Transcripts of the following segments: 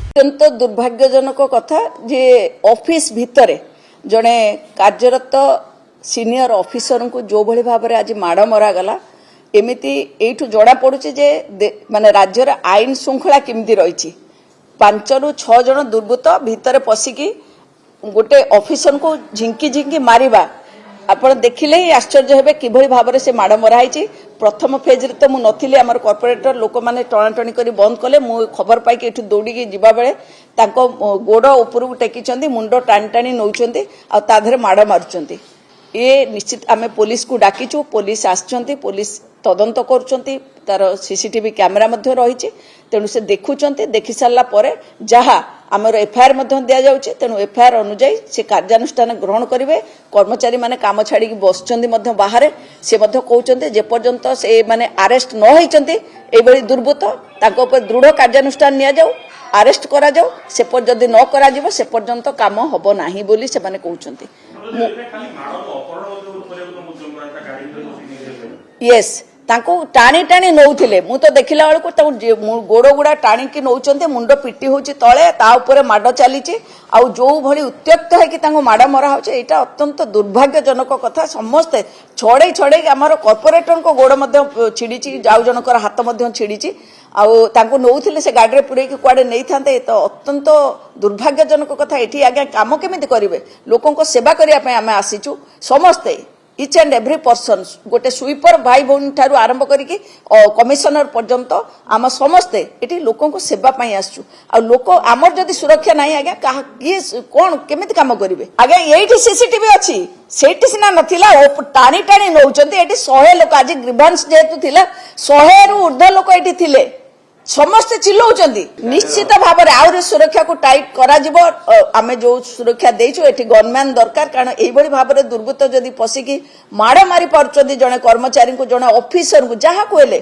अत्यंत दुर्भाग्यजनक कथा जे ऑफिस भितर जड़े कार्यरत सीनियर ऑफिसर को जो भली भाव में आज माड़ मरा गला एमती एठू जना पड़ुछि जे माने राज्यर आईन श्रृंखला केमती रही 5 ରୁ 6 जन दुर्बृत्त भितर पशिकी गोटे ऑफिसर को झिंकी झिंकी मारिबा आपण देखिले ही आश्चर्य हेबे किभली भाव में से माड़ मराई। प्रथम फेज रे तो मु नथिले आमर कॉर्पोरेटर लोक माने टणाटणी करी बंद कले मु खबर पाई कि एठू दौड़ी जिबा बेले तांको गोड़ उपरକୁ टेकिचंदी मुंड टाणी टाणी नौचंदी आ ता धरे माड़ मारुचंदी। ये निश्चित आमे पुलिस को डाकिचु पुलिस आछंती पुलिस तदंत करुचंती तार सीसीटीवी कैमेरा मध्य रही तेणु से देखुचंती देखि सारला परे जहा आमर एफआईआर मध्य दिया जाउची तेणु एफआईआर अनुसार से कार्यानुष्ठान ग्रहण करिवे। कर्मचारी माने काम छाड़ी बसचंदी मध्य बाहर से मध्य कहउचंती जे पर्यंत से माने अरेस्ट न होइचंती एबळी दुर्बृत्त ताको ऊपर दृढ़ कार्यानुष्ठान निया जाउ अरेस्ट करा जाउ से पर जदी न करा जिवो से पर्यंत काम हबो नाही बोली से माने कहउचंती। यस तांको टाणी टाणी नौथिले मु तो देखिला बेलू गोड़ गुड़ा टाणी नौचंते मुंड पिटी होची तळे ता ऊपर माड चलीची आ जो भली उत्त्यक्त है कि तांको माड मरा होचे एटा अत्यंत दुर्भाग्यजनक कथा। समस्ते छड़े छड़े आमर कॉर्पोरेटर को गोड़ मध्य छिड़ीची जाउ जनकर हाथ मध्य छिड़ीची आउ तांको नौथिले से गाड़ी रे पुरै कि कुआडे नै थांते तो अत्यंत दुर्भाग्यजनक कथा। एठी आगे काम केमिति करिवे लोकन को सेवा करिया पय आमे आसीचु समस्ते इच एंड एव्री पर्सन गोटे स्वीपर भाई भौणी ठारू आरंभ करिकी कमिशनर पर्यंत आम समस्ते एटी लोकों को सेवा पाई आसचु आ लोक आमर जदि सुरक्षा नहीं आज्ञा किए कौन केमिति काम करिवे आज्ञा एठी सीसीटीवी अछि सेठी सिना नथिला टाणी टाणी नौचंती एठी 100 लोक आज ग्रीवांस जेतु थिला 100 रु ऊर्ध्व लोक एठी थिले समस्ते चिल्लाउचंती। निश्चित भाव में आउरी सुरक्षा को टाइट करा जिवो आमे जो सुरक्षा देइछु एठी गनमैन दरकार कारण एई भली भाव में दुर्बृत्त जदि पसिकी माड़ मारी पारुचंती जने कर्मचारी को जने ऑफिसर को जहा कहले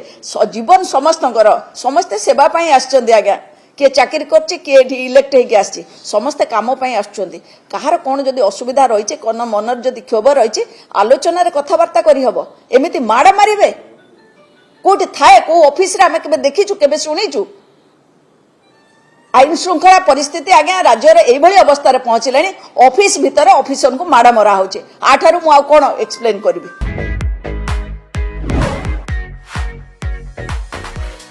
जीवन समस्तकर समस्ते सेवा पाई आछचंती आज्ञा किए चाकरी करछि किए एठी इलेक्ट हेकि आछि समस्ते काम पाई आछचंती कहार कोन जदि असुविधा रहिছে कोन मनर जदि क्षोभ रहिছে आलोचना रे कथावार्ता करि हबो एमिति माड़ मारिबे कोठी थाए को ऑफिस रे आमे केबे देखिछु केबे सुनिछु आईन श्रृंखला परिस्थिति आज्ञा राज्य रे एई भली अवस्था रे पहुंचलेनी ऑफिस भीतर ऑफिसर को माड़ मरा होचे आठारु मु आ कोन एक्सप्लेन करबी।